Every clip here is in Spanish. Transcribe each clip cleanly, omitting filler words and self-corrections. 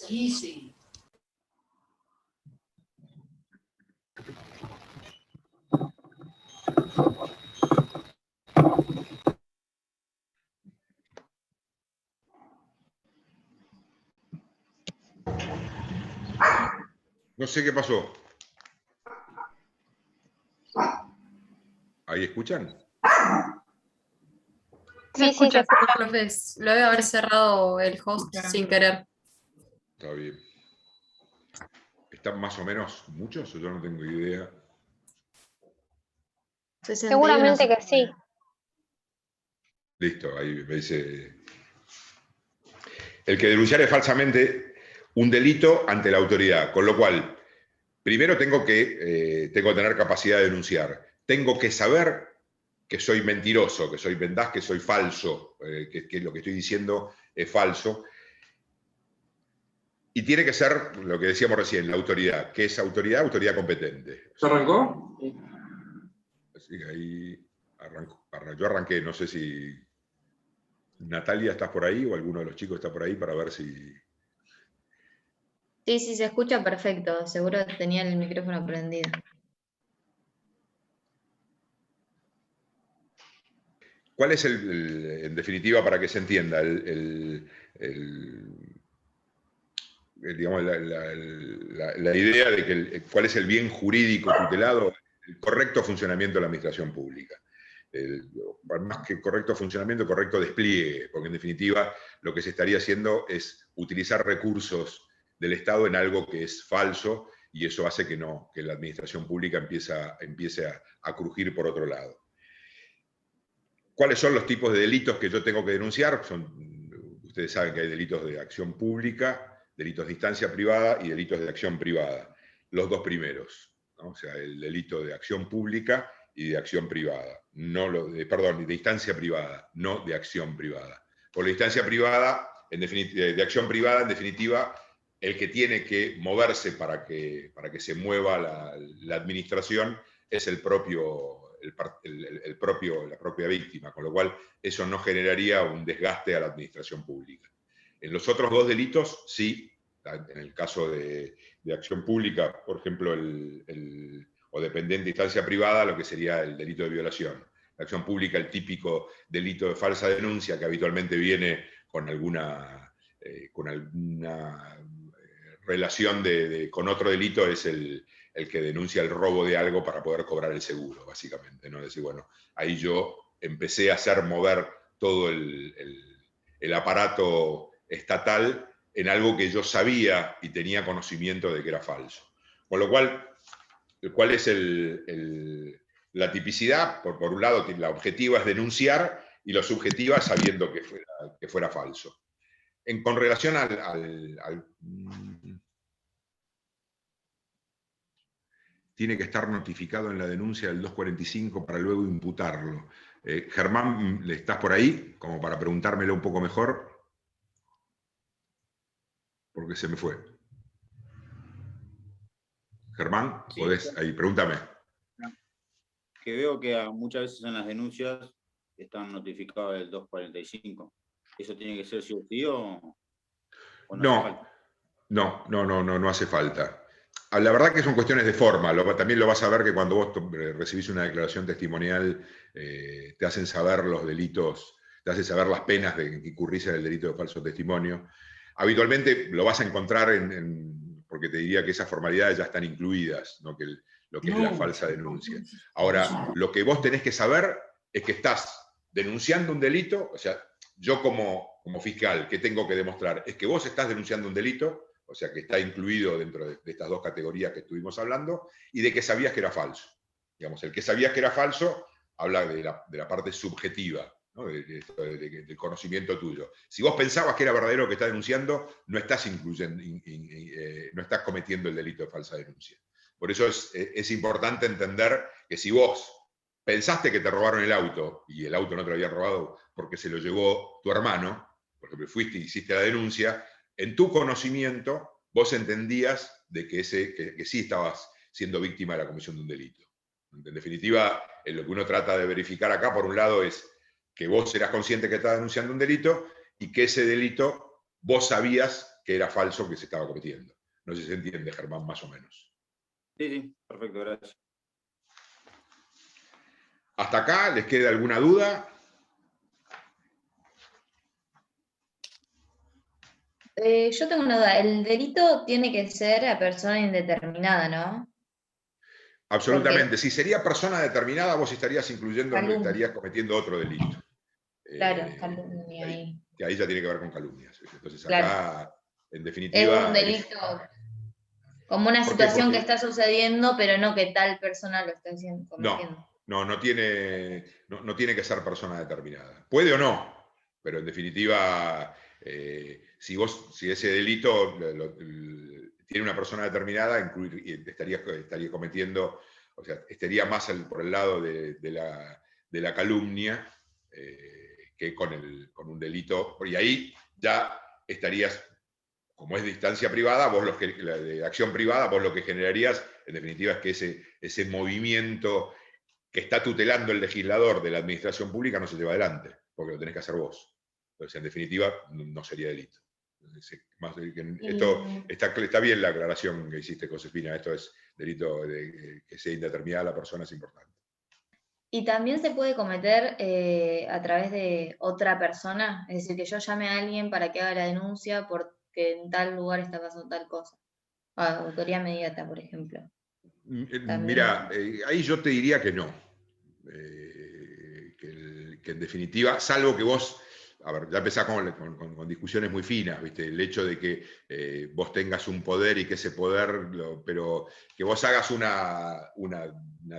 Easy. No sé qué pasó. ¿Ahí escuchan? Se escucha, profe. Lo debe haber cerrado el host sin querer. Está bien. ¿Están más o menos muchos o yo no tengo idea? Seguramente que sí. Listo, ahí me dice... El que denunciare falsamente un delito ante la autoridad, con lo cual, primero tengo que tener capacidad de denunciar. Tengo que saber que soy mentiroso, que soy vendaz, que soy falso, que lo que estoy diciendo es falso. Y tiene que ser, lo que decíamos recién, la autoridad. ¿Qué es autoridad? Autoridad competente. ¿Se arrancó? Así que ahí yo arranqué, no sé si Natalia estás por ahí o alguno de los chicos está por ahí para ver si... Sí, sí, se escucha perfecto. Seguro tenía el micrófono prendido. ¿Cuál es en definitiva, para que se entienda, digamos, la idea de que cuál es el bien jurídico tutelado? El correcto funcionamiento de la administración pública. Más que correcto funcionamiento, correcto despliegue, porque en definitiva lo que se estaría haciendo es utilizar recursos del Estado en algo que es falso, y eso hace que la administración pública empiece a crujir por otro lado. ¿Cuáles son los tipos de delitos que yo tengo que denunciar? Ustedes saben que hay delitos de acción pública, delitos de instancia privada y delitos de acción privada. Los dos primeros, ¿no? O sea, el delito de acción pública y de acción privada. Perdón, de instancia privada, no de acción privada. Por la instancia privada, de acción privada, en definitiva, el que tiene que moverse para que se mueva la administración es la propia víctima, con lo cual eso no generaría un desgaste a la administración pública. En los otros dos delitos, sí, en el caso de acción pública, por ejemplo, o dependiente de instancia privada, lo que sería el delito de violación. La acción pública, el típico delito de falsa denuncia, que habitualmente viene con alguna relación con otro delito, es el que denuncia el robo de algo para poder cobrar el seguro, básicamente, ¿no? Es decir, bueno, ahí yo empecé a hacer mover todo el aparato estatal en algo que yo sabía y tenía conocimiento de que era falso. Con lo cual, ¿cuál es la tipicidad? Por un lado, la objetiva es denunciar y la subjetiva sabiendo que fuera falso. Con relación tiene que estar notificado en la denuncia del 245 para luego imputarlo. Germán, ¿estás por ahí? Como para preguntármelo un poco mejor. Porque se me fue. Germán, Sí, podés ahí, pregúntame. Que veo que muchas veces en las denuncias están notificados del 245. ¿Eso tiene que ser sí o sí o no? No hace falta. La verdad que son cuestiones de forma. También lo vas a ver que cuando vos recibís una declaración testimonial, te hacen saber los delitos, te hacen saber las penas de que incurrís en el delito de falso testimonio. Habitualmente lo vas a encontrar porque te diría que esas formalidades ya están incluidas, ¿no? Lo que es la falsa denuncia. Ahora, lo que vos tenés que saber es que estás denunciando un delito. O sea, yo como fiscal, ¿qué tengo que demostrar? Es que vos estás denunciando un delito, o sea, que está incluido dentro de estas dos categorías que estuvimos hablando, y de que sabías que era falso. Digamos, el que sabías que era falso, habla de la parte subjetiva, ¿no? Del conocimiento tuyo. Si vos pensabas que era verdadero lo que estás denunciando, no estás no estás cometiendo el delito de falsa denuncia. Por eso es importante entender que si vos pensaste que te robaron el auto, y el auto no te lo había robado porque se lo llevó tu hermano, porque fuiste y hiciste la denuncia, en tu conocimiento vos entendías de que sí estabas siendo víctima de la comisión de un delito. En definitiva, lo que uno trata de verificar acá, por un lado, es que vos eras consciente que estabas denunciando un delito y que ese delito vos sabías que era falso que se estaba cometiendo. No sé si se entiende, Germán, más o menos. Sí, perfecto, gracias. ¿Hasta acá les queda alguna duda? Yo tengo una duda. El delito tiene que ser a persona indeterminada, ¿no? Absolutamente. Si sería persona determinada, vos estarías incluyendo, Calumnia. estarías cometiendo otro delito. Claro, calumnia ahí. Que ahí ya tiene que ver con calumnias. Entonces acá, Claro. en Es definitiva... un delito, como una ¿Por qué? situación Porque que está sucediendo, pero no que tal persona lo está cometiendo. no tiene que ser persona determinada. Puede o no, pero en definitiva, si ese delito tiene una persona determinada, estaría cometiendo, o sea, estaría más por el lado de la calumnia que con un delito, y ahí ya estarías, como es de instancia privada, de acción privada, vos lo que generarías, en definitiva, es que ese movimiento que está tutelando el legislador de la administración pública no se lleva adelante, porque lo tenés que hacer vos. Entonces, en definitiva, no sería delito. Esto está bien la aclaración que hiciste, Josefina. Esto es delito que sea indeterminada la persona, es importante. ¿Y también se puede cometer a través de otra persona? Es decir, que yo llame a alguien para que haga la denuncia porque en tal lugar está pasando tal cosa. Autoría inmediata, por ejemplo. También. Mira, ahí yo te diría que no. Que en definitiva, salvo que vos, a ver, ya empezás con discusiones muy finas, ¿viste? El hecho de que vos tengas un poder y que ese poder, pero que vos hagas una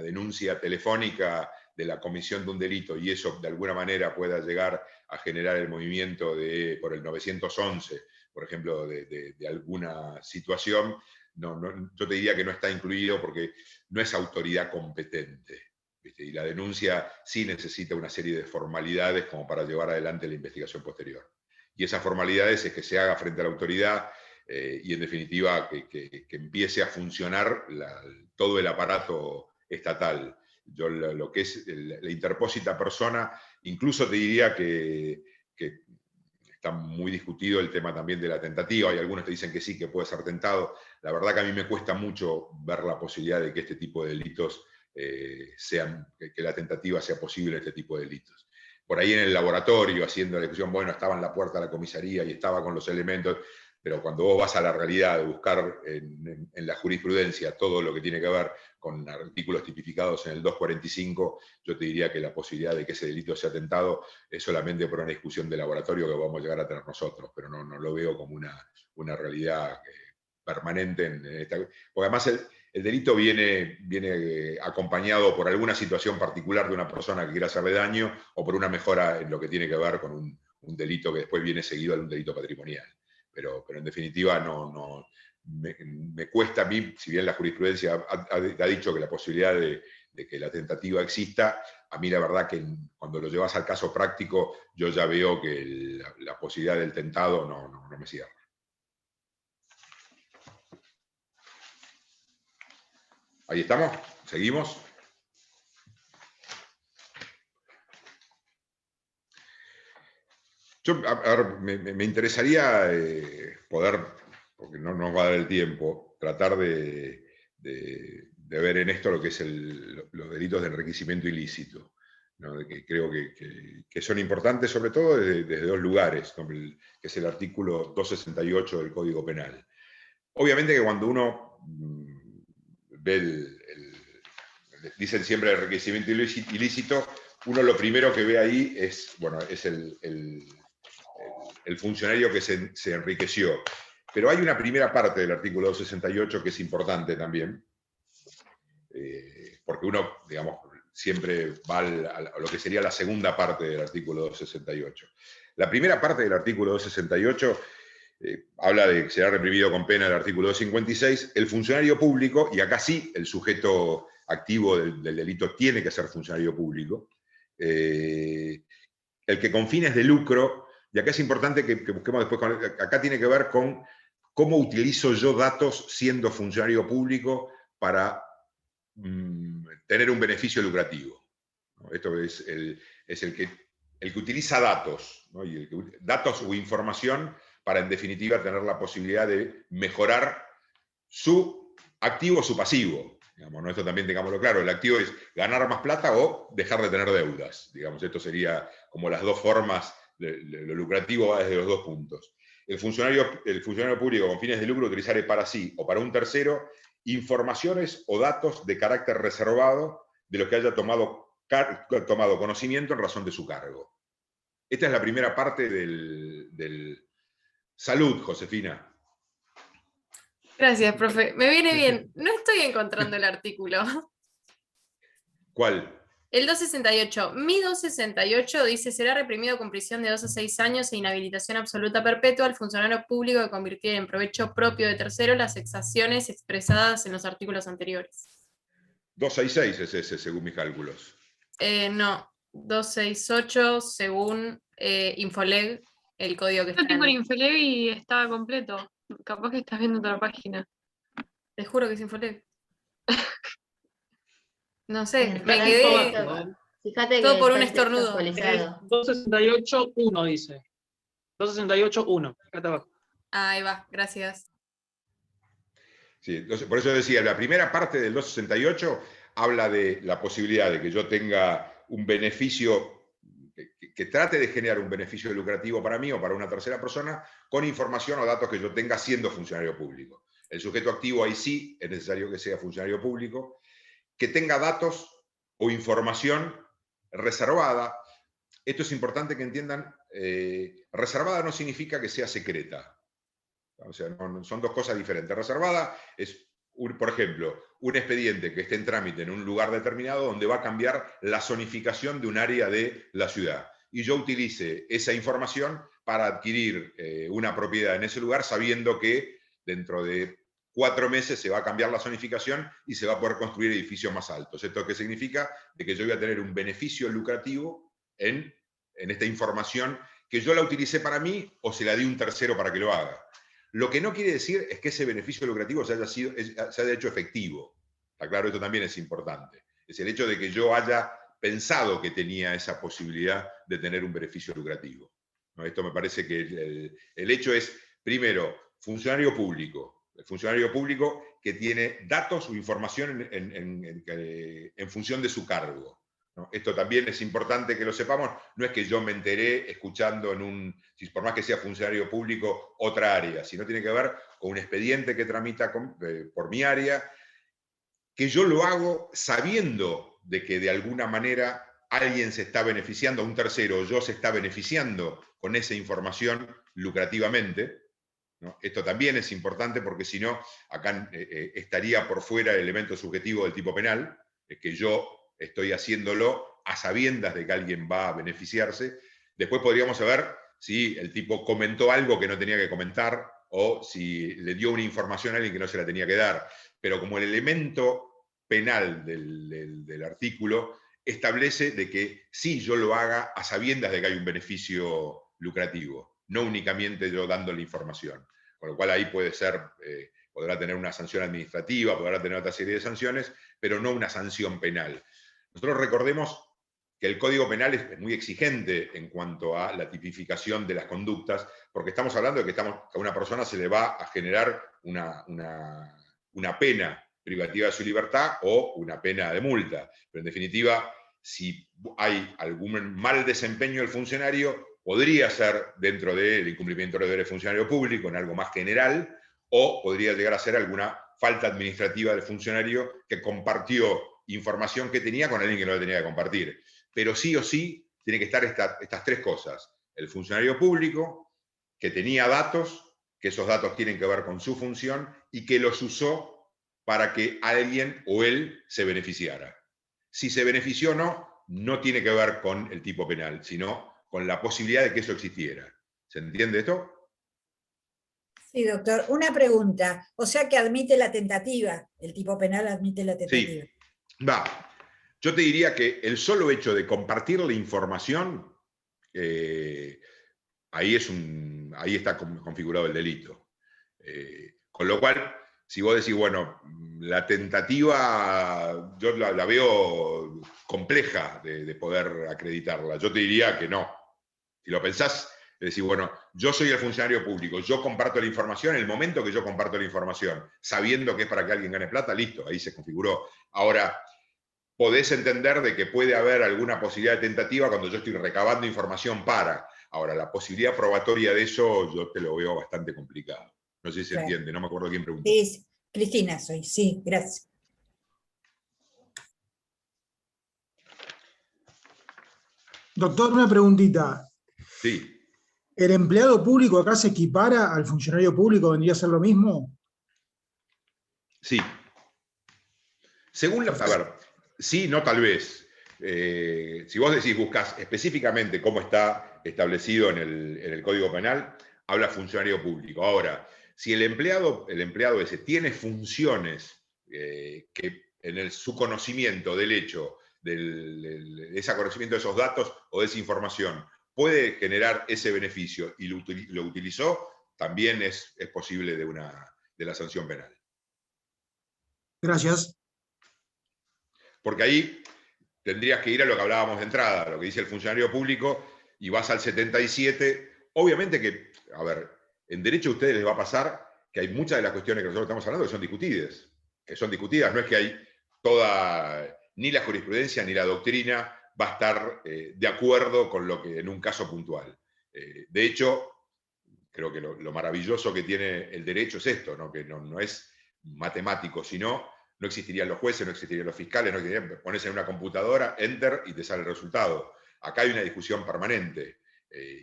denuncia telefónica de la comisión de un delito y eso de alguna manera pueda llegar a generar el movimiento por el 911, por ejemplo, de alguna situación, yo te diría que no está incluido porque no es autoridad competente, ¿viste? Y la denuncia sí necesita una serie de formalidades como para llevar adelante la investigación posterior. Y esas formalidades es que se haga frente a la autoridad y en definitiva que empiece a funcionar todo el aparato estatal. Yo lo que es la interpósita persona, incluso te diría que está muy discutido el tema también de la tentativa, hay algunos que dicen que sí, que puede ser tentado. La verdad que a mí me cuesta mucho ver la posibilidad de que este tipo de delitos que la tentativa sea posible en este tipo de delitos. Por ahí en el laboratorio, haciendo la discusión, bueno, estaba en la puerta de la comisaría y estaba con los elementos, pero cuando vos vas a la realidad de buscar en la jurisprudencia todo lo que tiene que ver con artículos tipificados en el 245, yo te diría que la posibilidad de que ese delito sea tentado es solamente por una discusión de laboratorio que vamos a llegar a tener nosotros, pero no lo veo como una realidad permanente en esta. Porque además el delito viene acompañado por alguna situación particular de una persona que quiera hacerle daño o por una mejora en lo que tiene que ver con un delito que después viene seguido de un delito patrimonial. Pero en definitiva me cuesta a mí, si bien la jurisprudencia ha dicho que la posibilidad de que la tentativa exista, a mí la verdad que cuando lo llevas al caso práctico, yo ya veo que la posibilidad del tentado no me cierra. Ahí estamos, seguimos. Yo, a ver, me interesaría poder, porque no nos va a dar el tiempo, tratar de ver en esto lo que es los delitos de enriquecimiento ilícito, ¿no? Que creo que son importantes, sobre todo desde dos lugares, ¿no? Que es el artículo 268 del Código Penal. Obviamente que cuando uno ve dicen siempre el enriquecimiento ilícito, uno lo primero que ve ahí es el funcionario que se enriqueció. Pero hay una primera parte del artículo 268 que es importante también, porque uno, digamos, siempre va a lo que sería la segunda parte del artículo 268. La primera parte del artículo 268 habla de que será reprimido con pena el artículo 256. El funcionario público, y acá sí el sujeto activo del delito tiene que ser funcionario público, el que con fines de lucro, y acá es importante que busquemos después, acá tiene que ver con cómo utilizo yo datos siendo funcionario público para tener un beneficio lucrativo, ¿no? Esto es el que utiliza datos, ¿no? Y datos o información para, en definitiva, tener la posibilidad de mejorar su activo o su pasivo. Digamos, ¿no? Esto también tengámoslo claro, el activo es ganar más plata o dejar de tener deudas. Digamos, esto sería como las dos formas, lo lucrativo va desde los dos puntos. El funcionario público con fines de lucro utilizará para sí o para un tercero informaciones o datos de carácter reservado de los que haya tomado conocimiento en razón de su cargo. Esta es la primera parte del... Salud, Josefina. Gracias, profe. Me viene bien. No estoy encontrando el artículo. ¿Cuál? El 268. Mi 268 dice: será reprimido con prisión de 2 a 6 años e inhabilitación absoluta perpetua al funcionario público que convirtiera en provecho propio de tercero las exacciones expresadas en los artículos anteriores. 266 es ese, según mis cálculos. No, 268 según Infoleg, el código que está. Yo tengo en Infoleg y estaba completo. Capaz que estás viendo otra página. Te juro que es Infoleg. No sé, me Para quedé esto, fíjate todo que por está un el texto estornudo. actualizado. 268.1 dice. 268.1. Acá está abajo. Ahí va, gracias. Sí, entonces, por eso decía, la primera parte del 268 habla de la posibilidad de que yo tenga un beneficio, que trate de generar un beneficio lucrativo para mí o para una tercera persona, con información o datos que yo tenga siendo funcionario público. El sujeto activo ahí sí es necesario que sea funcionario público, que tenga datos o información reservada. Esto es importante que entiendan, reservada no significa que sea secreta. O sea, son dos cosas diferentes. Reservada es, por ejemplo, un expediente que esté en trámite en un lugar determinado donde va a cambiar la zonificación de un área de la ciudad. Y yo utilice esa información para adquirir una propiedad en ese lugar sabiendo que dentro de 4 meses se va a cambiar la zonificación y se va a poder construir edificios más altos. ¿Esto qué significa? De que yo voy a tener un beneficio lucrativo en esta información que yo la utilicé para mí o se la di a un tercero para que lo haga. Lo que no quiere decir es que ese beneficio lucrativo se haya hecho efectivo. Está claro, esto también es importante. Es el hecho de que yo haya pensado que tenía esa posibilidad de tener un beneficio lucrativo, ¿no? Esto me parece que el hecho es, primero, funcionario público. El funcionario público que tiene datos o información en función de su cargo, ¿no? Esto también es importante que lo sepamos. No es que yo me enteré escuchando si por más que sea funcionario público, otra área, sino tiene que ver con un expediente que tramita por mi área, que yo lo hago sabiendo de que de alguna manera alguien se está beneficiando, un tercero o yo se está beneficiando con esa información lucrativamente, ¿no? Esto también es importante porque si no, acá estaría por fuera el elemento subjetivo del tipo penal, es que yo estoy haciéndolo a sabiendas de que alguien va a beneficiarse. Después podríamos saber si el tipo comentó algo que no tenía que comentar o si le dio una información a alguien que no se la tenía que dar. Pero como el elemento penal del artículo establece de que sí yo lo haga a sabiendas de que hay un beneficio lucrativo, no únicamente yo dando la información. Con lo cual ahí podrá tener una sanción administrativa, podrá tener otra serie de sanciones, pero no una sanción penal. Nosotros recordemos que el Código Penal es muy exigente en cuanto a la tipificación de las conductas, porque estamos hablando de que a una persona se le va a generar una pena privativa de su libertad o una pena de multa. Pero en definitiva, si hay algún mal desempeño del funcionario, podría ser dentro del incumplimiento de los deberes del funcionario público, en algo más general, o podría llegar a ser alguna falta administrativa del funcionario que compartió información que tenía con alguien que no la tenía que compartir. Pero sí o sí tiene que estar estas tres cosas. El funcionario público, que tenía datos, que esos datos tienen que ver con su función y que los usó para que alguien o él se beneficiara. Si se benefició o no, no tiene que ver con el tipo penal, sino con la posibilidad de que eso existiera. ¿Se entiende esto? Sí, doctor. Una pregunta. O sea que admite la tentativa. El tipo penal admite la tentativa. Sí. Yo te diría que el solo hecho de compartir la información, ahí está configurado el delito. Con lo cual, si vos decís, bueno, la tentativa yo la veo compleja de poder acreditarla, yo te diría que no. Si lo pensás, es decir, bueno, yo soy el funcionario público, yo comparto la información, el momento que yo comparto la información, sabiendo que es para que alguien gane plata, listo, ahí se configuró. Ahora, podés entender de que puede haber alguna posibilidad de tentativa cuando yo estoy recabando información para. Ahora, la posibilidad probatoria de eso yo te lo veo bastante complicado. No sé si se Claro. entiende, no me acuerdo quién preguntó. Sí, Cristina soy. Sí, gracias. Doctor, una preguntita. Sí. ¿El empleado público acá se equipara al funcionario público? ¿Vendría a ser lo mismo? Sí. Según la... A ver, sí, no tal vez. Si vos decís, buscas específicamente cómo está establecido en el Código Penal, habla funcionario público. Ahora, si el empleado ese tiene funciones que en su conocimiento del hecho, ese conocimiento de esos datos o de esa información, puede generar ese beneficio y lo utilizó, también es posible de la sanción penal. Gracias. Porque ahí tendrías que ir a lo que hablábamos de entrada, lo que dice el funcionario público, y vas al 77. Obviamente que, a ver, en derecho a ustedes les va a pasar que hay muchas de las cuestiones que nosotros estamos hablando que son discutidas, no es que hay ni la jurisprudencia ni la doctrina va a estar de acuerdo con lo que en un caso puntual. De hecho, creo que lo maravilloso que tiene el derecho es esto, ¿no? Que no es matemático, sino no existirían los jueces, no existirían los fiscales, no existirían, pones en una computadora, enter y te sale el resultado. Acá hay una discusión permanente.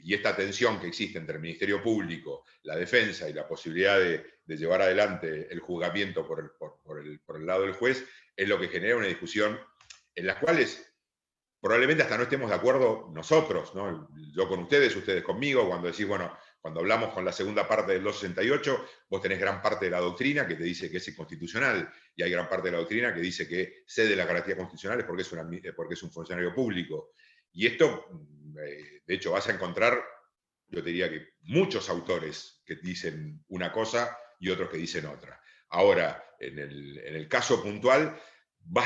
Y esta tensión que existe entre el Ministerio Público, la defensa y la posibilidad de llevar adelante el juzgamiento por el lado del juez, es lo que genera una discusión en las cuales probablemente hasta no estemos de acuerdo nosotros, ¿no? Yo con ustedes conmigo, cuando decís, bueno, cuando hablamos con la segunda parte del 268, vos tenés gran parte de la doctrina que te dice que es inconstitucional, y hay gran parte de la doctrina que dice que cede las garantías constitucionales porque es un funcionario público. Y esto, de hecho, vas a encontrar, yo te diría que muchos autores que dicen una cosa y otros que dicen otra. Ahora, en el caso puntual,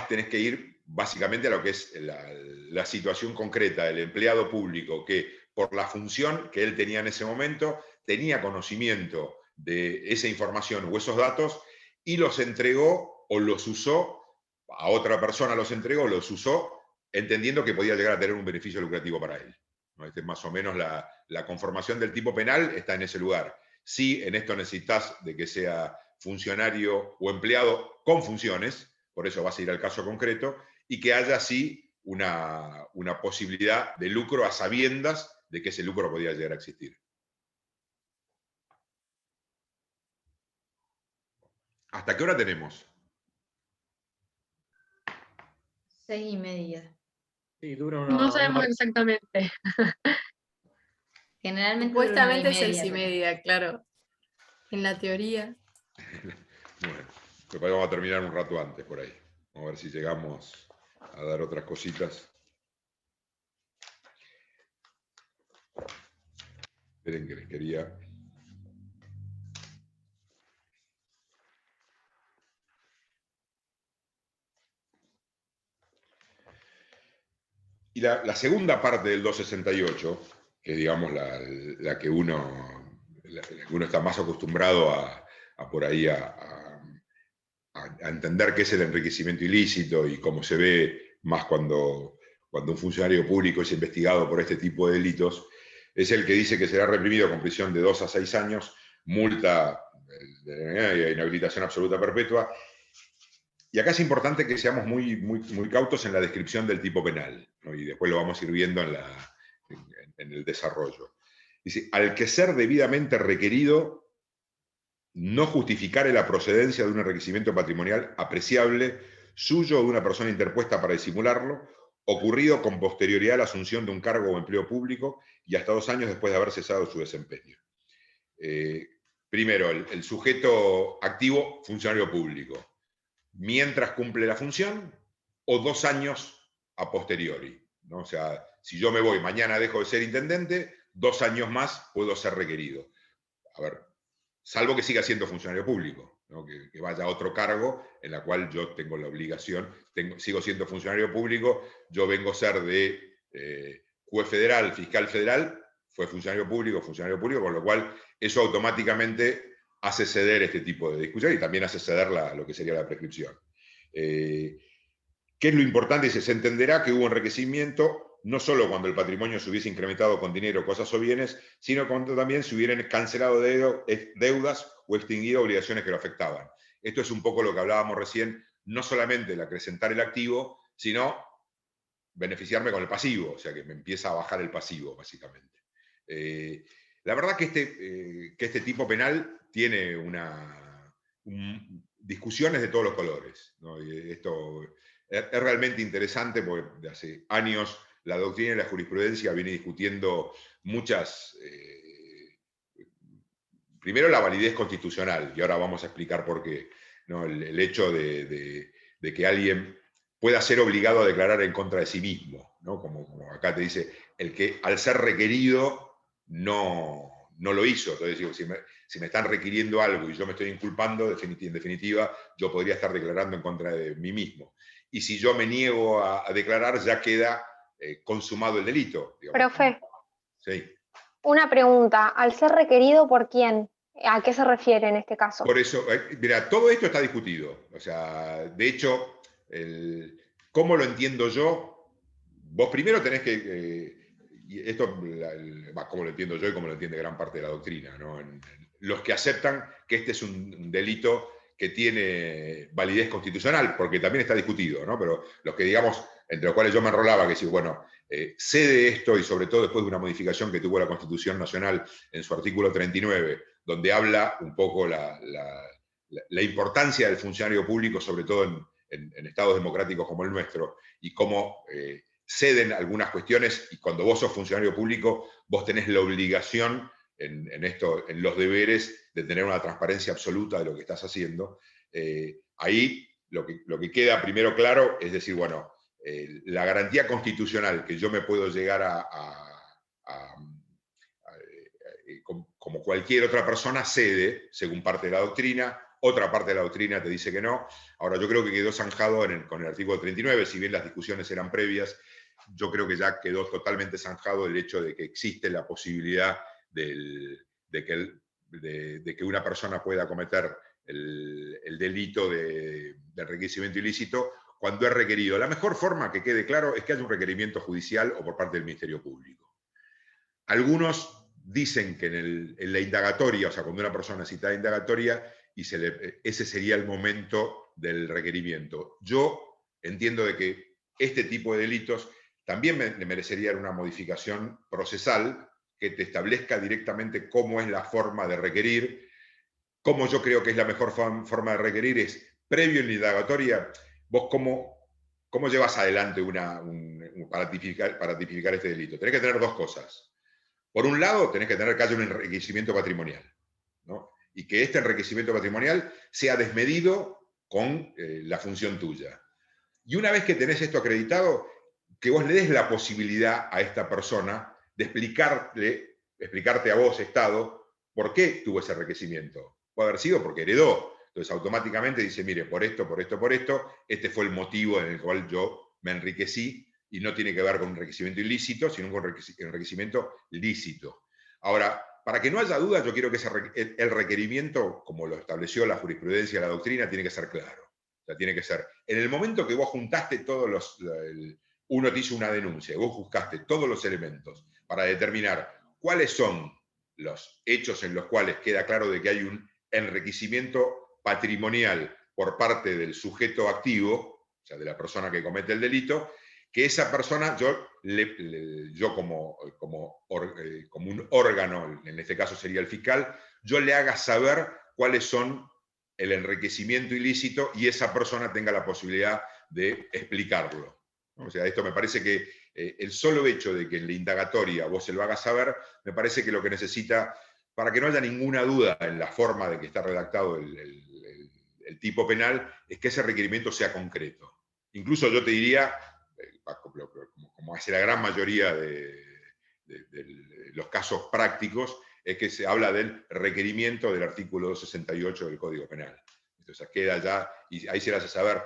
tenés que ir básicamente a lo que es la situación concreta del empleado público que, por la función que él tenía en ese momento, tenía conocimiento de esa información o esos datos y los entregó o los usó, a otra persona los entregó, los usó, entendiendo que podía llegar a tener un beneficio lucrativo para él. ¿No? Este es más o menos la conformación del tipo penal, está en ese lugar. Sí, en esto necesitas de que sea funcionario o empleado con funciones, por eso vas a ir al caso concreto, y que haya así una posibilidad de lucro a sabiendas de que ese lucro podía llegar a existir. ¿Hasta qué hora tenemos? 6:30. Sí, dura No sabemos hora. exactamente. Generalmente dura una hora y Supuestamente media, 6:30, claro. En la teoría. Bueno, después vamos a terminar un rato antes por ahí. Vamos a ver si llegamos a dar otras cositas. Esperen que les quería... Y la segunda parte del 268, que es, digamos, la que uno está más acostumbrado a por ahí a entender qué es el enriquecimiento ilícito y cómo se ve más cuando un funcionario público es investigado por este tipo de delitos, es el que dice que será reprimido con prisión de 2 a 6 años, multa de inhabilitación absoluta perpetua. Y acá es importante que seamos muy, muy, muy cautos en la descripción del tipo penal, ¿no? Y después lo vamos a ir viendo en el desarrollo. Dice, al que ser debidamente requerido, no justificare la procedencia de un enriquecimiento patrimonial apreciable suyo o de una persona interpuesta para disimularlo, ocurrido con posterioridad a la asunción de un cargo o empleo público y hasta 2 años después de haber cesado su desempeño. Primero, el sujeto activo, funcionario público, mientras cumple la función, o 2 años a posteriori, ¿no? O sea, si yo me voy, mañana dejo de ser intendente, 2 años más puedo ser requerido. A ver, salvo que siga siendo funcionario público, ¿no? Que vaya a otro cargo en la cual yo tengo la obligación, sigo siendo funcionario público, yo vengo a ser de juez federal, fiscal federal, fue funcionario público, con lo cual eso automáticamente hace ceder este tipo de discusión y también hace ceder lo que sería la prescripción. ¿Qué es lo importante? Se entenderá que hubo enriquecimiento no solo cuando el patrimonio se hubiese incrementado con dinero, cosas o bienes, sino cuando también se hubieran cancelado deudas o extinguido obligaciones que lo afectaban. Esto es un poco lo que hablábamos recién, no solamente el acrecentar el activo, sino beneficiarme con el pasivo, o sea que me empieza a bajar el pasivo, básicamente. La verdad que este tipo penal tiene discusiones de todos los colores, ¿no? Y esto es realmente interesante porque de hace años la doctrina y la jurisprudencia viene discutiendo muchas... primero la validez constitucional, y ahora vamos a explicar por qué, ¿no? El hecho de que alguien pueda ser obligado a declarar en contra de sí mismo, ¿no? Como acá te dice, el que al ser requerido no lo hizo. Entonces digo, si me están requiriendo algo y yo me estoy inculpando, en definitiva, yo podría estar declarando en contra de mí mismo. Y si yo me niego a declarar, ya queda consumado el delito, digamos. Profe, Sí. una pregunta. ¿Al ser requerido por quién? ¿A qué se refiere en este caso? Por eso, mira, todo esto está discutido. O sea, de hecho, ¿cómo lo entiendo yo? Vos primero tenés que... y esto, como lo entiendo yo y como lo entiende gran parte de la doctrina, ¿no? Los que aceptan que este es un delito que tiene validez constitucional, porque también está discutido, ¿no? Pero los que, digamos, entre los cuales yo me enrolaba, que si, bueno, cede esto, y sobre todo después de una modificación que tuvo la Constitución Nacional en su artículo 39, donde habla un poco la importancia del funcionario público, sobre todo en estados democráticos como el nuestro, y cómo ceden algunas cuestiones, y cuando vos sos funcionario público, vos tenés la obligación en los deberes de tener una transparencia absoluta de lo que estás haciendo. Ahí lo que queda primero claro es decir, bueno, la garantía constitucional que yo me puedo llegar como cualquier otra persona cede, según parte de la doctrina, otra parte de la doctrina te dice que no. Ahora, yo creo que quedó zanjado con el artículo 39, si bien las discusiones eran previas, yo creo que ya quedó totalmente zanjado el hecho de que existe la posibilidad de que una persona pueda cometer el delito del enriquecimiento ilícito cuando es requerido. La mejor forma, que quede claro, es que haya un requerimiento judicial o por parte del Ministerio Público. Algunos dicen que en la indagatoria, o sea, cuando una persona cita la indagatoria, ese sería el momento del requerimiento. Yo entiendo de que este tipo de delitos también merecerían una modificación procesal que te establezca directamente cómo es la forma de requerir. Como yo creo que es la mejor forma de requerir es, previo en la indagatoria, vos cómo llevas adelante para tipificar este delito. Tenés que tener dos cosas. Por un lado, tenés que tener que haya un enriquecimiento patrimonial, ¿no? Y que este enriquecimiento patrimonial sea desmedido con la función tuya. Y una vez que tenés esto acreditado, que vos le des la posibilidad a esta persona de explicarte a vos, Estado, por qué tuvo ese enriquecimiento. Puede haber sido porque heredó. Entonces automáticamente dice, mire, por esto, este fue el motivo en el cual yo me enriquecí, y no tiene que ver con un enriquecimiento ilícito, sino con un enriquecimiento lícito. Ahora, para que no haya duda, yo quiero que el requerimiento, como lo estableció la jurisprudencia y la doctrina, tiene que ser claro. O sea, tiene que ser, en el momento que vos juntaste todos uno te hizo una denuncia, y vos buscaste todos los elementos para determinar cuáles son los hechos en los cuales queda claro de que hay un enriquecimiento patrimonial por parte del sujeto activo, o sea, de la persona que comete el delito, que esa persona, yo como un órgano, en este caso sería el fiscal, yo le haga saber cuáles son el enriquecimiento ilícito y esa persona tenga la posibilidad de explicarlo. O sea, esto me parece que el solo hecho de que en la indagatoria vos se lo hagas saber, me parece que lo que necesita, para que no haya ninguna duda en la forma de que está redactado el tipo penal, es que ese requerimiento sea concreto. Incluso yo te diría, como hace la gran mayoría de los casos prácticos, es que se habla del requerimiento del artículo 268 del Código Penal. Entonces queda ya, y ahí se le hace saber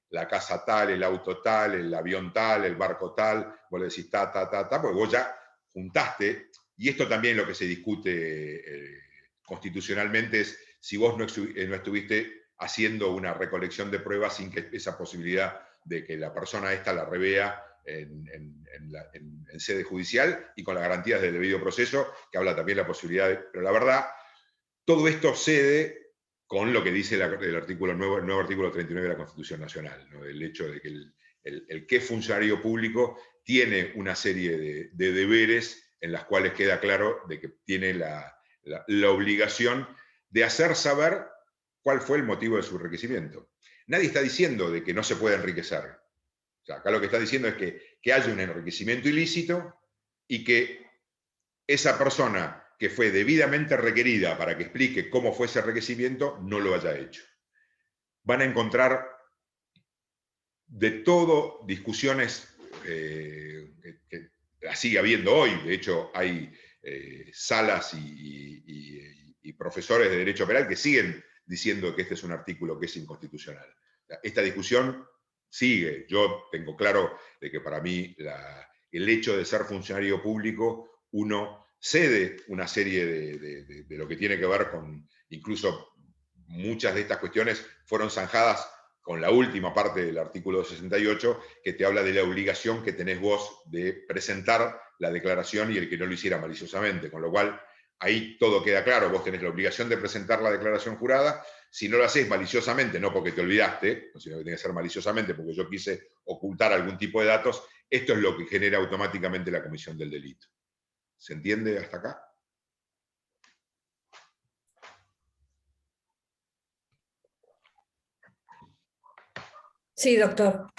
la casa tal, el auto tal, el avión tal, el barco tal, vos le decís porque vos ya juntaste, y esto también lo que se discute constitucionalmente es si vos no estuviste haciendo una recolección de pruebas sin que esa posibilidad de que la persona esta la revea en sede judicial y con las garantías del debido proceso, que habla también la posibilidad de... Pero la verdad, todo esto cede con lo que dice el nuevo artículo 39 de la Constitución Nacional, ¿no? El hecho de que el que es funcionario público tiene una serie de deberes en las cuales queda claro de que tiene la obligación de hacer saber cuál fue el motivo de su enriquecimiento. Nadie está diciendo de que no se puede enriquecer. O sea, acá lo que está diciendo es que haya un enriquecimiento ilícito y que esa persona que fue debidamente requerida para que explique cómo fue ese enriquecimiento no lo haya hecho. Van a encontrar de todo discusiones que las sigue habiendo hoy. De hecho, hay salas y profesores de derecho penal que siguen diciendo que este es un artículo que es inconstitucional. Esta discusión sigue. Yo tengo claro de que para mí el hecho de ser funcionario público, uno cede una serie de lo que tiene que ver con, incluso muchas de estas cuestiones fueron zanjadas con la última parte del artículo 68, que te habla de la obligación que tenés vos de presentar la declaración y el que no lo hiciera maliciosamente, con lo cual ahí todo queda claro, vos tenés la obligación de presentar la declaración jurada, si no lo haces maliciosamente, no porque te olvidaste, sino que tiene que ser maliciosamente porque yo quise ocultar algún tipo de datos, esto es lo que genera automáticamente la comisión del delito. ¿Se entiende hasta acá? Sí, doctor.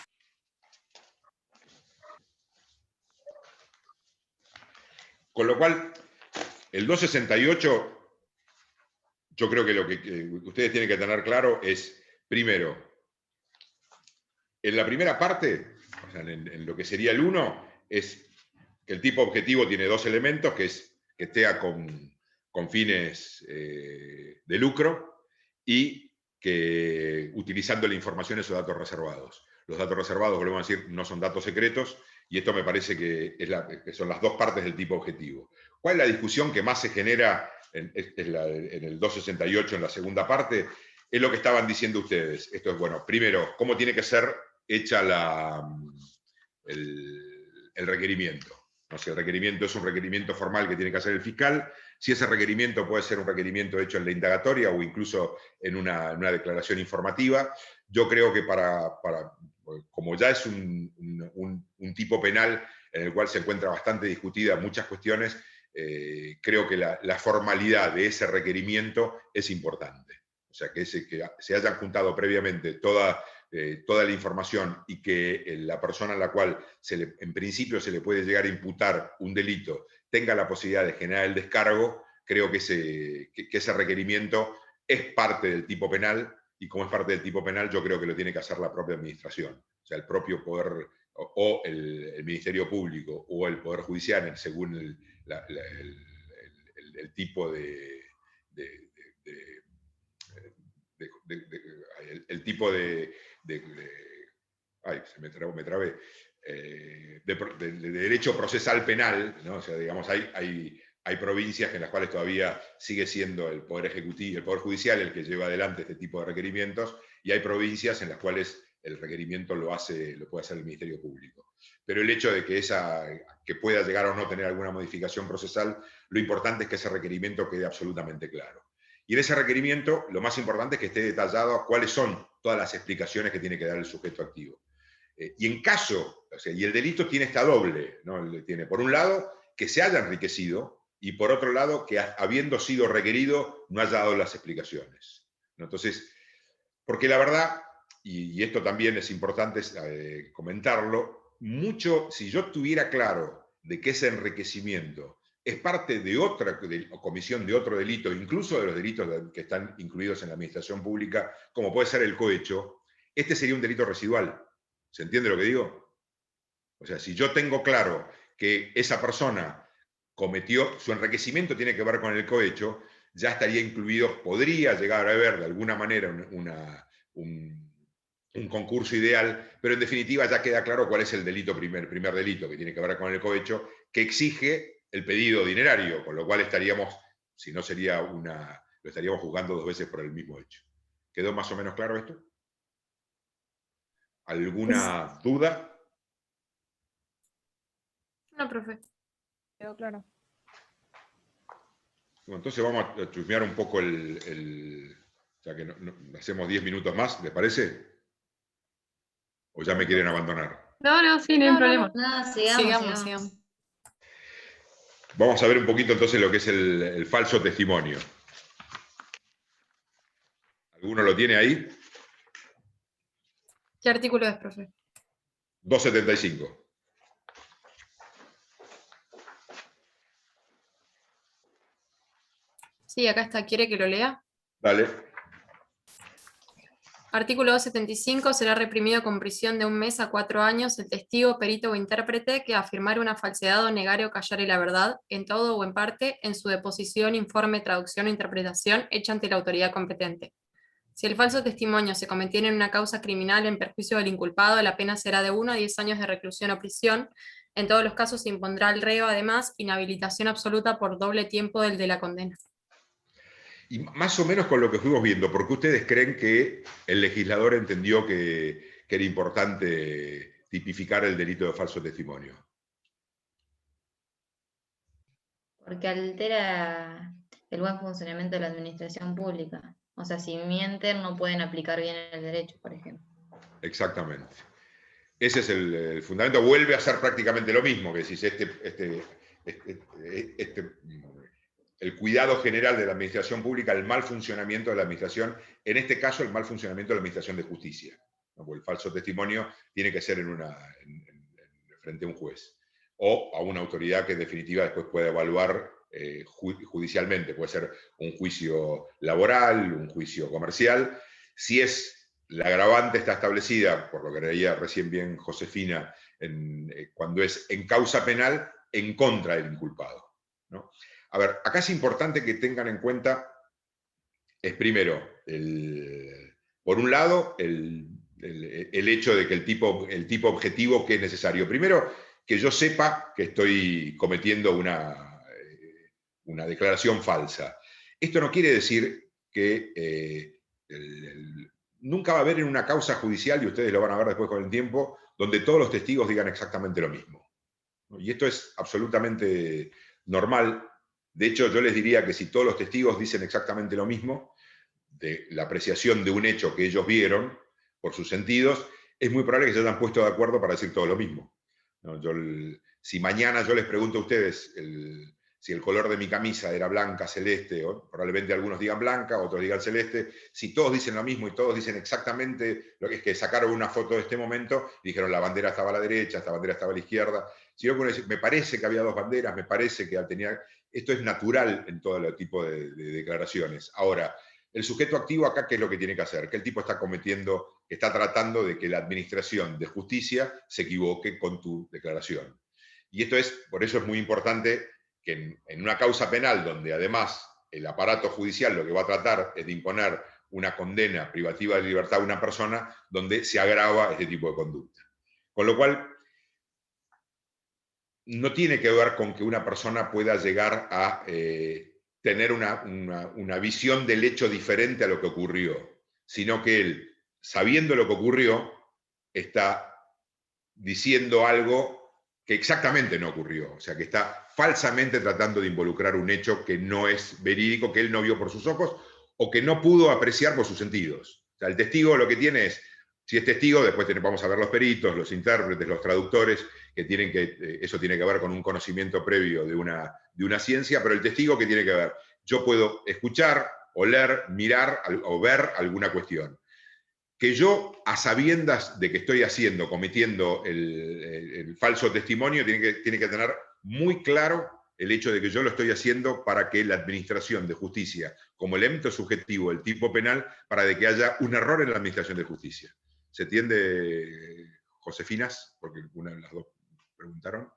Con lo cual, el 268, yo creo que lo que ustedes tienen que tener claro es, primero, en la primera parte, o sea, en lo que sería el 1, es que el tipo objetivo tiene dos elementos, que es que esté con fines de lucro y que utilizando la información esos datos reservados. Los datos reservados, volvemos a decir, no son datos secretos, y esto me parece que son las dos partes del tipo objetivo. ¿Cuál es la discusión que más se genera en el 268, en la segunda parte? Es lo que estaban diciendo ustedes. Esto es, bueno, primero, ¿cómo tiene que ser hecha el requerimiento? No sé, el requerimiento es un requerimiento formal que tiene que hacer el fiscal. Si ese requerimiento puede ser un requerimiento hecho en la indagatoria o incluso en una declaración informativa, yo creo que como ya es un tipo penal en el cual se encuentra bastante discutida muchas cuestiones, creo que la formalidad de ese requerimiento es importante. O sea, que se hayan juntado previamente toda la información y que la persona a la cual en principio se le puede llegar a imputar un delito tenga la posibilidad de generar el descargo, creo que ese requerimiento es parte del tipo penal, y como es parte del tipo penal, yo creo que lo tiene que hacer la propia administración. O sea, el propio poder, o el Ministerio Público, o el Poder Judicial, según el tipo el tipo ay, me trabé, de derecho procesal penal, ¿no? O sea, digamos, hay provincias en las cuales todavía sigue siendo el Poder Ejecutivo, el Poder Judicial el que lleva adelante este tipo de requerimientos, y hay provincias en las cuales el requerimiento lo puede hacer el Ministerio Público. Pero el hecho de que pueda llegar o no tener alguna modificación procesal, lo importante es que ese requerimiento quede absolutamente claro. Y en ese requerimiento, lo más importante es que esté detallado cuáles son todas las explicaciones que tiene que dar el sujeto activo. Y en caso, o sea, y el delito tiene esta doble, ¿no? Tiene, por un lado, que se haya enriquecido, y por otro lado, que habiendo sido requerido, no haya dado las explicaciones, ¿no? Entonces, porque la verdad, y esto también es importante comentarlo, si yo tuviera claro de que ese enriquecimiento es parte de otra comisión de otro delito, incluso de los delitos que están incluidos en la administración pública, como puede ser el cohecho, este sería un delito residual. ¿Se entiende lo que digo? O sea, si yo tengo claro que esa persona cometió, su enriquecimiento tiene que ver con el cohecho, ya estaría incluido, podría llegar a haber de alguna manera un concurso ideal, pero en definitiva ya queda claro cuál es el delito, primer delito, que tiene que ver con el cohecho, que exige el pedido dinerario, con lo cual estaríamos, si no sería lo estaríamos juzgando 2 veces por el mismo hecho. ¿Quedó más o menos claro esto? ¿Alguna duda? No, profe. Quedó claro. Bueno, entonces vamos a chusmear un poco ya que hacemos 10 minutos más, ¿les parece? ¿O ya me quieren abandonar? No, sí, no hay problema. No, Sigamos. sigamos. Vamos a ver un poquito entonces lo que es el falso testimonio. ¿Alguno lo tiene ahí? ¿Qué artículo es, profe? 275. Sí, acá está. ¿Quiere que lo lea? Dale. Artículo 275. Será reprimido con prisión de 1 mes a 4 años el testigo, perito o intérprete que afirmare una falsedad o negare o callare la verdad, en todo o en parte, en su deposición, informe, traducción o interpretación hecha ante la autoridad competente. Si el falso testimonio se cometiera en una causa criminal en perjuicio del inculpado, la pena será de 1 a 10 años de reclusión o prisión. En todos los casos se impondrá al reo, además, inhabilitación absoluta por doble tiempo del de la condena. Y más o menos con lo que fuimos viendo, ¿por qué ustedes creen que el legislador entendió que era importante tipificar el delito de falso testimonio? Porque altera el buen funcionamiento de la administración pública. O sea, si mienten no pueden aplicar bien el derecho, por ejemplo. Exactamente. Ese es el fundamento. Vuelve a ser prácticamente lo mismo, que decís, el cuidado general de la administración pública, el mal funcionamiento de la administración, en este caso el mal funcionamiento de la administración de justicia, ¿no? Porque el falso testimonio tiene que ser frente a un juez o a una autoridad que en definitiva después pueda evaluar judicialmente, puede ser un juicio laboral, un juicio comercial. Si la agravante está establecida, por lo que leía recién bien Josefina, cuando es en causa penal en contra del inculpado, ¿no? A ver, acá es importante que tengan en cuenta, primero, por un lado, el hecho de que el tipo objetivo que es necesario. Primero, que yo sepa que estoy cometiendo una declaración falsa. Esto no quiere decir que nunca va a haber en una causa judicial, y ustedes lo van a ver después con el tiempo, donde todos los testigos digan exactamente lo mismo. Y esto es absolutamente normal. De hecho, yo les diría que si todos los testigos dicen exactamente lo mismo, de la apreciación de un hecho que ellos vieron por sus sentidos, es muy probable que se hayan puesto de acuerdo para decir todo lo mismo, ¿no? Si mañana yo les pregunto a ustedes si el color de mi camisa era blanca, celeste, probablemente algunos digan blanca, otros digan celeste. Si todos dicen lo mismo y todos dicen exactamente lo que es, que sacaron una foto de este momento y dijeron la bandera estaba a la derecha, esta bandera estaba a la izquierda. Si yo puedo decir, me parece que había 2 banderas, me parece que tenía... Esto es natural en todo tipo de declaraciones. Ahora, el sujeto activo acá, ¿qué es lo que tiene que hacer? Que el tipo está tratando de que la administración de justicia se equivoque con tu declaración. Y por eso es muy importante que en una causa penal, donde además el aparato judicial lo que va a tratar es de imponer una condena privativa de libertad a una persona, donde se agrava este tipo de conducta. Con lo cual, no tiene que ver con que una persona pueda llegar a tener una visión del hecho diferente a lo que ocurrió, sino que él, sabiendo lo que ocurrió, está diciendo algo que exactamente no ocurrió, o sea, que está falsamente tratando de involucrar un hecho que no es verídico, que él no vio por sus ojos, o que no pudo apreciar por sus sentidos. O sea, el testigo lo que tiene es, si es testigo, después vamos a ver los peritos, los intérpretes, los traductores, que tienen que, eso tiene que ver con un conocimiento previo de una ciencia, pero el testigo, ¿qué tiene que ver? Yo puedo escuchar, oler, mirar o ver alguna cuestión. Que yo, a sabiendas de que estoy cometiendo el falso testimonio, tiene que tener muy claro el hecho de que yo lo estoy haciendo para que la administración de justicia, como elemento subjetivo del tipo penal, para de que haya un error en la administración de justicia. ¿Se entiende, Josefinas? Porque una de las dos preguntaron.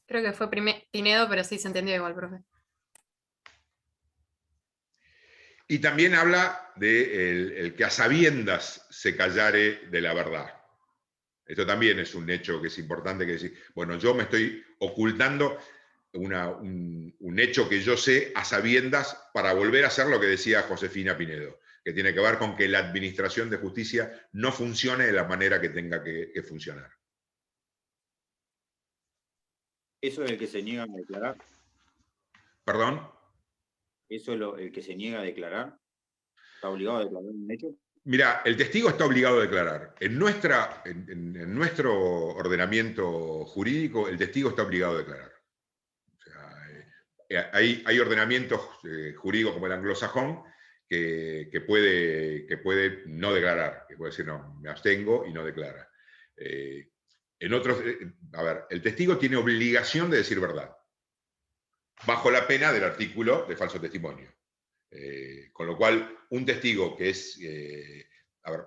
Creo que fue Pinedo, pero sí se entendió igual, profe. Y también habla de el que a sabiendas se callare de la verdad. Esto también es un hecho que es importante, que decir, bueno, yo me estoy ocultando un hecho que yo sé a sabiendas para volver a hacer lo que decía Josefina Pinedo, que tiene que ver con que la administración de justicia no funcione de la manera que tenga que funcionar. ¿Eso es el que se niega a declarar? ¿Perdón? ¿Eso es el que se niega a declarar? ¿Está obligado a declarar un hecho? Mira, el testigo está obligado a declarar. En nuestro ordenamiento jurídico, el testigo está obligado a declarar. O sea, hay ordenamientos jurídicos como el anglosajón que puede no declarar, que puede decir, no, me abstengo y no declara. En otros, a ver, el testigo tiene obligación de decir verdad, bajo la pena del artículo de falso testimonio. Con lo cual, un testigo que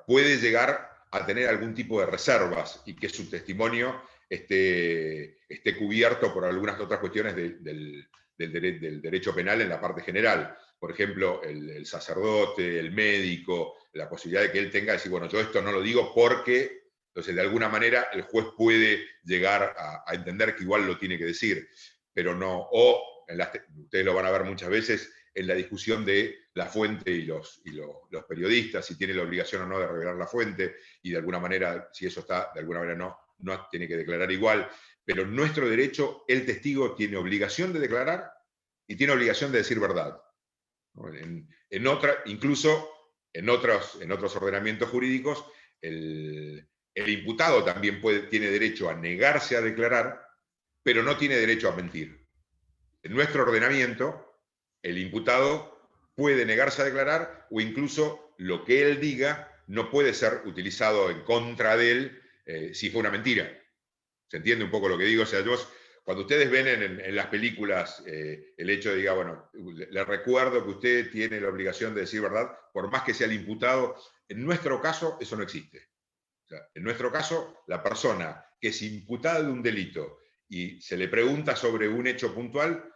puede llegar a tener algún tipo de reservas y que su testimonio esté cubierto por algunas otras cuestiones del derecho penal en la parte general. Por ejemplo, el sacerdote, el médico, la posibilidad de que él tenga decir, bueno, yo esto no lo digo porque, entonces de alguna manera el juez puede llegar a entender que igual lo tiene que decir, pero no, ustedes lo van a ver muchas veces, en la discusión de la fuente y los periodistas, si tiene la obligación o no de revelar la fuente, y de alguna manera, si eso está, de alguna manera no tiene que declarar igual. Pero en nuestro derecho, el testigo tiene obligación de declarar y tiene obligación de decir verdad. Incluso en otros ordenamientos jurídicos, el imputado también tiene derecho a negarse a declarar, pero no tiene derecho a mentir. En nuestro ordenamiento, el imputado puede negarse a declarar o incluso lo que él diga no puede ser utilizado en contra de él si fue una mentira. ¿Se entiende un poco lo que digo? O sea, cuando ustedes ven en las películas el hecho de diga, bueno, le recuerdo que usted tiene la obligación de decir verdad, por más que sea el imputado, en nuestro caso eso no existe. O sea, en nuestro caso, la persona que es imputada de un delito y se le pregunta sobre un hecho puntual,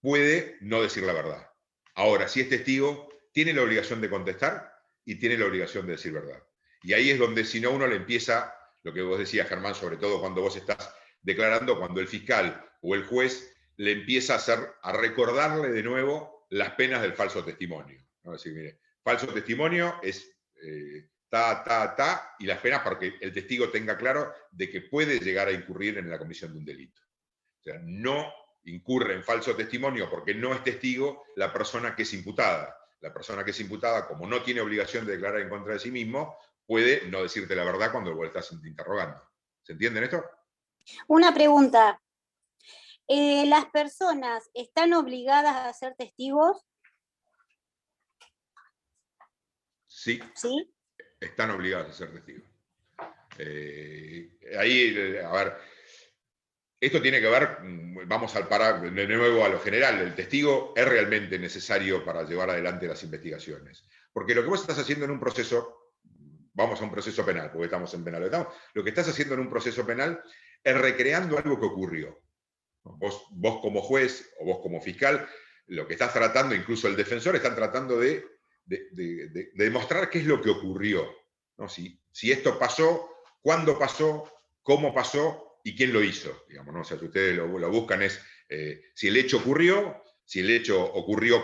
puede no decir la verdad. Ahora, si es testigo, tiene la obligación de contestar y tiene la obligación de decir verdad. Y ahí es donde, si no, uno le empieza, lo que vos decías, Germán, sobre todo cuando vos estás declarando, cuando el fiscal o el juez le empieza a recordarle de nuevo las penas del falso testimonio. ¿No? Es decir, mire, falso testimonio es y las penas para que el testigo tenga claro de que puede llegar a incurrir en la comisión de un delito. O sea, no incurre en falso testimonio porque no es testigo la persona que es imputada. La persona que es imputada, como no tiene obligación de declarar en contra de sí mismo, puede no decirte la verdad cuando vos estás interrogando. ¿Se entiende esto? Una pregunta. ¿Las personas están obligadas a ser testigos? Sí. ¿Sí? Están obligadas a ser testigos. Ahí, a ver, esto tiene que ver, vamos de nuevo a lo general, el testigo es realmente necesario para llevar adelante las investigaciones. Porque lo que vos estás haciendo en un proceso, vamos a un proceso penal, porque estamos en penal, lo que estás haciendo en un proceso penal es recreando algo que ocurrió. Vos como juez o vos como fiscal, lo que estás tratando, incluso el defensor, están tratando de demostrar qué es lo que ocurrió, ¿no? Si esto pasó, cuándo pasó, cómo pasó y quién lo hizo, digamos, ¿no? O sea, si ustedes lo buscan es si el hecho ocurrió,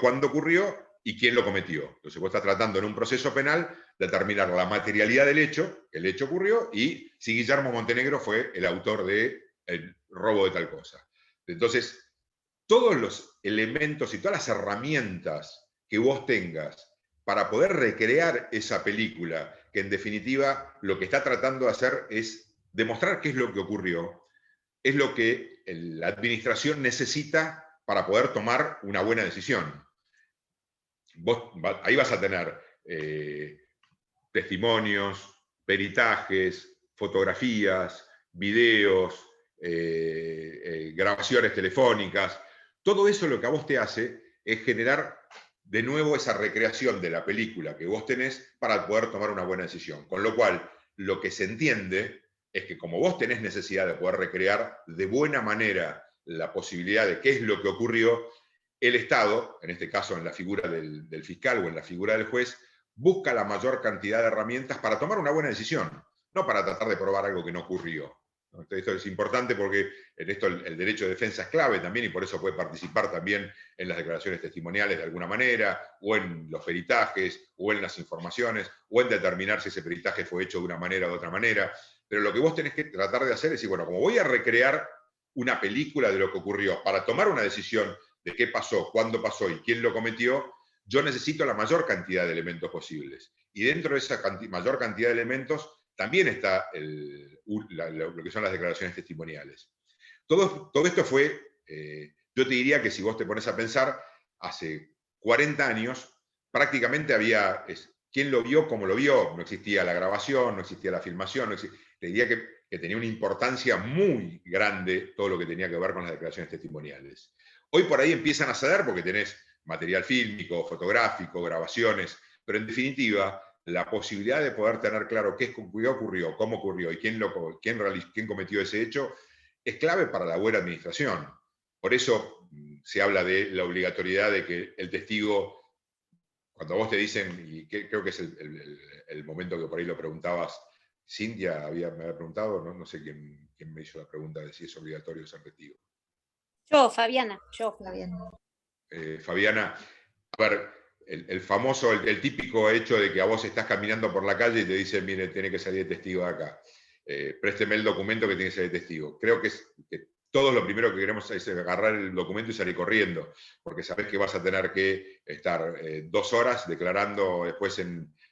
cuándo ocurrió y quién lo cometió. Entonces vos estás tratando en un proceso penal de determinar la materialidad del hecho, el hecho ocurrió, y si Guillermo Montenegro fue el autor del robo de tal cosa. Entonces, todos los elementos y todas las herramientas que vos tengas para poder recrear esa película, que en definitiva lo que está tratando de hacer es demostrar qué es lo que ocurrió es lo que la administración necesita para poder tomar una buena decisión. Ahí vas a tener testimonios, peritajes, fotografías, videos, grabaciones telefónicas. Todo eso lo que a vos te hace es generar de nuevo esa recreación de la película que vos tenés para poder tomar una buena decisión. Con lo cual, lo que se entiende es que como vos tenés necesidad de poder recrear de buena manera la posibilidad de qué es lo que ocurrió, el Estado, en este caso en la figura del fiscal o en la figura del juez, busca la mayor cantidad de herramientas para tomar una buena decisión, no para tratar de probar algo que no ocurrió. Entonces, esto es importante porque en esto el derecho de defensa es clave también y por eso puede participar también en las declaraciones testimoniales de alguna manera, o en los peritajes, o en las informaciones, o en determinar si ese peritaje fue hecho de una manera o de otra manera. Pero lo que vos tenés que tratar de hacer es decir, bueno, como voy a recrear una película de lo que ocurrió para tomar una decisión de qué pasó, cuándo pasó y quién lo cometió, yo necesito la mayor cantidad de elementos posibles. Y dentro de esa mayor cantidad de elementos también está lo que son las declaraciones testimoniales. Todo esto fue, yo te diría que si vos te pones a pensar, hace 40 años prácticamente había quién lo vio, cómo lo vio, no existía la grabación, no existía la filmación, te diría que tenía una importancia muy grande todo lo que tenía que ver con las declaraciones testimoniales. Hoy por ahí empiezan a ceder porque tenés material fílmico, fotográfico, grabaciones, pero en definitiva, la posibilidad de poder tener claro qué ocurrió, cómo ocurrió y quién cometió ese hecho, es clave para la buena administración. Por eso se habla de la obligatoriedad de que el testigo, cuando vos te dicen, y creo que es el momento que por ahí lo preguntabas, Cintia me había preguntado, no sé quién me hizo la pregunta de si es obligatorio ser testigo. Yo, Fabiana, yo. Fabiana, a ver, el famoso, el típico hecho de que a vos estás caminando por la calle y te dicen, mire, tiene que salir de testigo de acá. Présteme el documento que tiene que ser de testigo. Creo que todos lo primero que queremos es agarrar el documento y salir corriendo, porque sabés que vas a tener que estar 2 horas declarando, después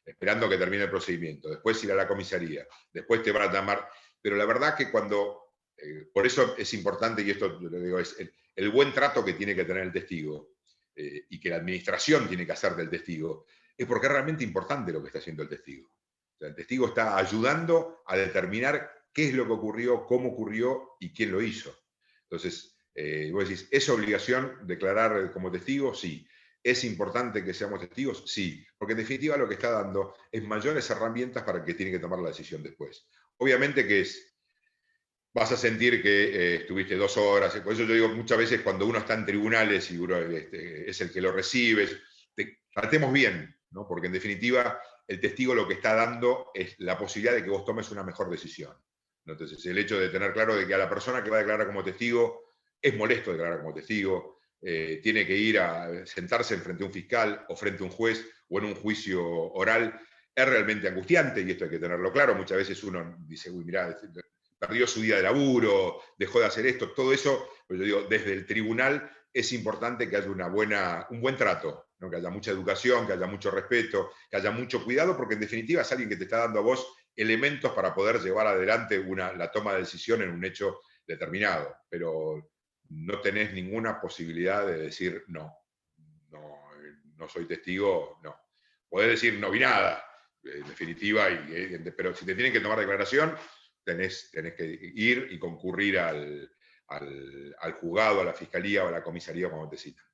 esperando que termine el procedimiento, después ir a la comisaría, después te van a llamar. Pero la verdad que por eso es importante, y esto lo digo, es el buen trato que tiene que tener el testigo y que la administración tiene que hacer del testigo, es porque es realmente importante lo que está haciendo el testigo. O sea, el testigo está ayudando a determinar qué es lo que ocurrió, cómo ocurrió y quién lo hizo. Entonces, vos decís, ¿es obligación declarar como testigo? Sí. ¿Es importante que seamos testigos? Sí. Porque en definitiva lo que está dando es mayores herramientas para el que tiene que tomar la decisión después. Obviamente que vas a sentir que estuviste 2 horas, por eso yo digo muchas veces cuando uno está en tribunales y uno es el que lo recibe, tratemos bien, ¿no? Porque en definitiva el testigo lo que está dando es la posibilidad de que vos tomes una mejor decisión. Entonces el hecho de tener claro de que a la persona que va a declarar como testigo es molesto declarar como testigo, tiene que ir a sentarse frente a un fiscal o frente a un juez o en un juicio oral, es realmente angustiante y esto hay que tenerlo claro. Muchas veces uno dice, uy, mirá, perdió su día de laburo, dejó de hacer esto, todo eso, pues yo digo, desde el tribunal es importante que haya un buen trato, ¿no? Que haya mucha educación, que haya mucho respeto, que haya mucho cuidado, porque en definitiva es alguien que te está dando a vos elementos para poder llevar adelante la toma de decisión en un hecho determinado, pero no tenés ninguna posibilidad de decir no soy testigo, no. Podés decir no vi nada, en definitiva, pero si te tienen que tomar declaración, tenés que ir y concurrir al juzgado, a la fiscalía o a la comisaría cuando te citan.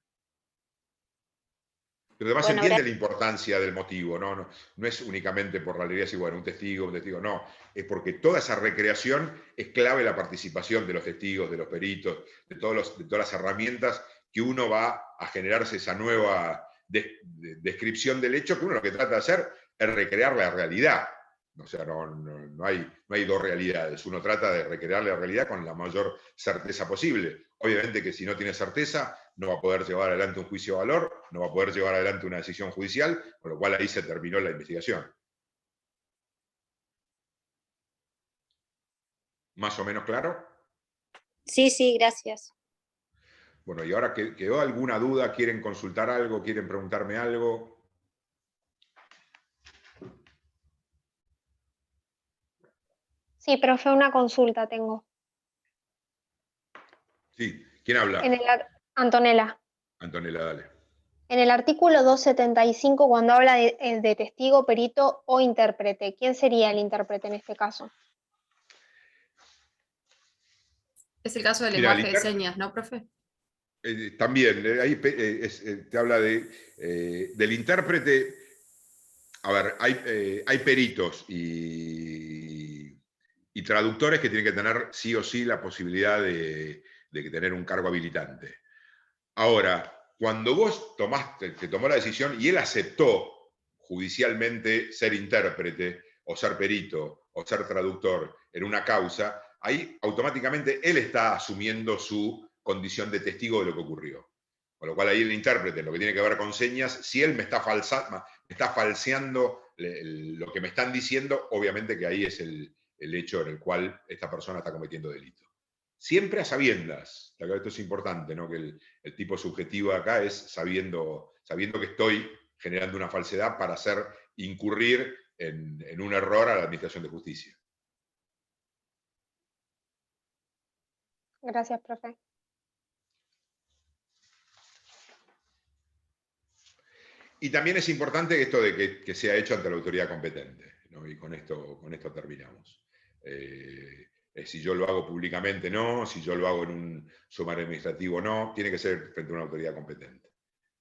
Pero además Bueno, entiende la importancia del motivo, ¿no? No es únicamente por la alegría de decir, bueno, un testigo, no. Es porque toda esa recreación es clave la participación de los testigos, de los peritos, de todas las herramientas que uno va a generarse esa nueva descripción del hecho, que uno lo que trata de hacer es recrear la realidad. O sea, no hay dos realidades. Uno trata de recrear la realidad con la mayor certeza posible. Obviamente que si no tiene certeza, no va a poder llevar adelante un juicio de valor, no va a poder llevar adelante una decisión judicial, con lo cual ahí se terminó la investigación. ¿Más o menos claro? Sí, gracias. Bueno, y ahora ¿quedó alguna duda? ¿Quieren consultar algo? ¿Quieren preguntarme algo? Sí, profe, una consulta tengo. Sí, ¿quién habla? Antonella. Antonella, dale. En el artículo 275, cuando habla de testigo, perito o intérprete, ¿quién sería el intérprete en este caso? Es el caso del Mira, lenguaje de señas, ¿no, profe? También, ahí te habla del intérprete. A ver, hay peritos y traductores que tienen que tener sí o sí la posibilidad de tener un cargo habilitante. Ahora, cuando vos te tomó la decisión y él aceptó judicialmente ser intérprete o ser perito o ser traductor en una causa, ahí automáticamente él está asumiendo su condición de testigo de lo que ocurrió. Con lo cual ahí el intérprete, lo que tiene que ver con señas, si él me está falseando lo que me están diciendo, obviamente que ahí es el hecho en el cual esta persona está cometiendo delito. Siempre a sabiendas, esto es importante, ¿no? Que el tipo subjetivo de acá es sabiendo que estoy generando una falsedad para hacer incurrir en un error a la Administración de Justicia. Gracias, profe. Y también es importante esto de que sea hecho ante la autoridad competente, ¿no? Y con esto terminamos. Si yo lo hago públicamente, no. Si yo lo hago en un sumario administrativo, no. Tiene que ser frente a una autoridad competente.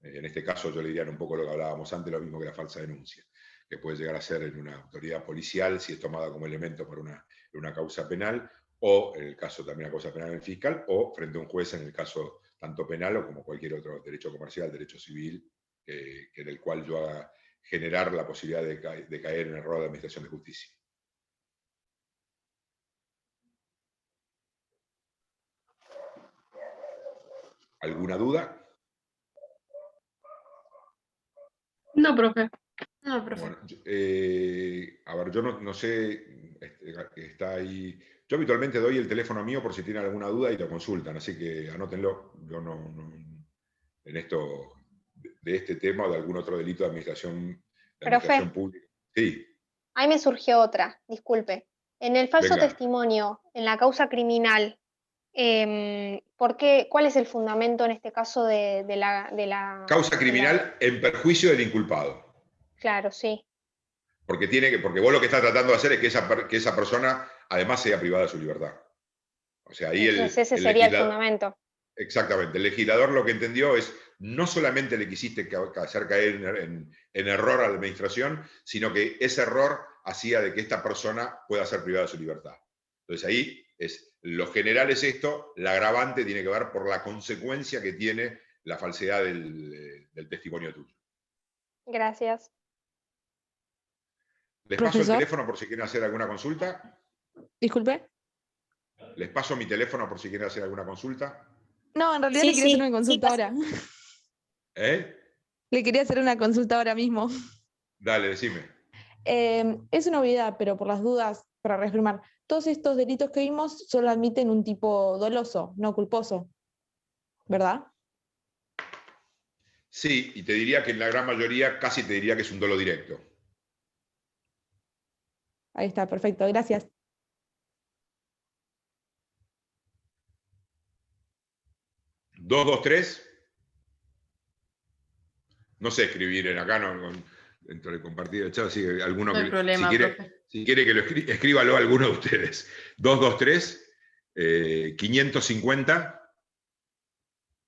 En este caso yo le diría un poco lo que hablábamos antes, lo mismo que la falsa denuncia, que puede llegar a ser en una autoridad policial si es tomada como elemento por una causa penal, o en el caso también de una causa penal en el fiscal, o frente a un juez en el caso tanto penal o como cualquier otro derecho comercial, derecho civil, en el cual yo haga generar la posibilidad de caer en error de la Administración de Justicia. ¿Alguna duda? No, profe. No, profe. Bueno, a ver, yo no sé, está ahí. Yo habitualmente doy el teléfono mío por si tienen alguna duda y lo consultan, así que anótenlo. Yo en esto, de este tema o de algún otro delito de administración Profe, pública. Sí, ahí me surgió otra, disculpe. En el falso venga. testimonio, en la causa criminal, ¿por qué? ¿Cuál es el fundamento en este caso de la... Causa criminal en perjuicio del inculpado. Claro, sí. Porque vos lo que estás tratando de hacer es que esa persona además sea privada de su libertad. O sea, ahí Entonces ese sería el fundamento. Exactamente. El legislador lo que entendió es, no solamente le quisiste hacer caer en error a la administración, sino que ese error hacía de que esta persona pueda ser privada de su libertad. Entonces ahí lo general es esto, la agravante tiene que ver por la consecuencia que tiene la falsedad del testimonio tuyo. Gracias. Les paso el Profesor. teléfono por si quieren hacer alguna consulta. Disculpe. Les paso mi teléfono por si quieren hacer alguna consulta. No, en realidad Sí, le quería sí, hacer una consulta sí, ahora. ¿Eh? Le quería hacer una consulta ahora mismo. Dale, decime. Es una obviedad, pero por las dudas, para reafirmar, todos estos delitos que vimos solo admiten un tipo doloso, no culposo, ¿verdad? Sí, y te diría que en la gran mayoría casi te diría que es un dolo directo. Ahí está, perfecto, gracias. ¿223? No sé escribir en acá, dentro de compartir el chat, así que alguno No hay que problema, profe. si quiere que lo escríbalo a alguno de ustedes. 223 550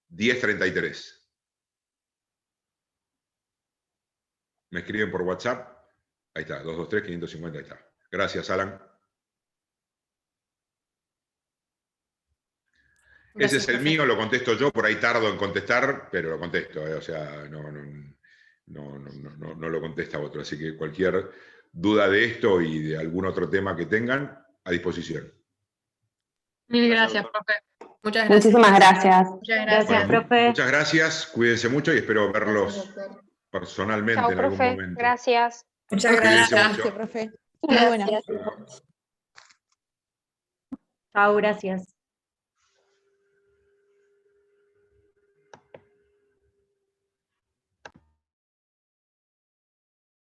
1033. Me escriben por WhatsApp. Ahí está, 223 550, ahí está. Gracias, Alan. Gracias, Ese es el profe. mío, lo contesto yo, por ahí tardo en contestar, pero lo contesto, o sea, no lo contesta otro. Así que cualquier duda de esto y de algún otro tema que tengan, a disposición. Mil gracias, profe. Muchas gracias. Muchísimas gracias. Muchas Gracias, gracias. profe. Muchas gracias, cuídense mucho y espero verlos Gracias, doctor. personalmente Chao, en algún profe. momento. Gracias. Muchas Cuídense gracias. mucho. Gracias, profe. Muy buena. Gracias. Chao, gracias.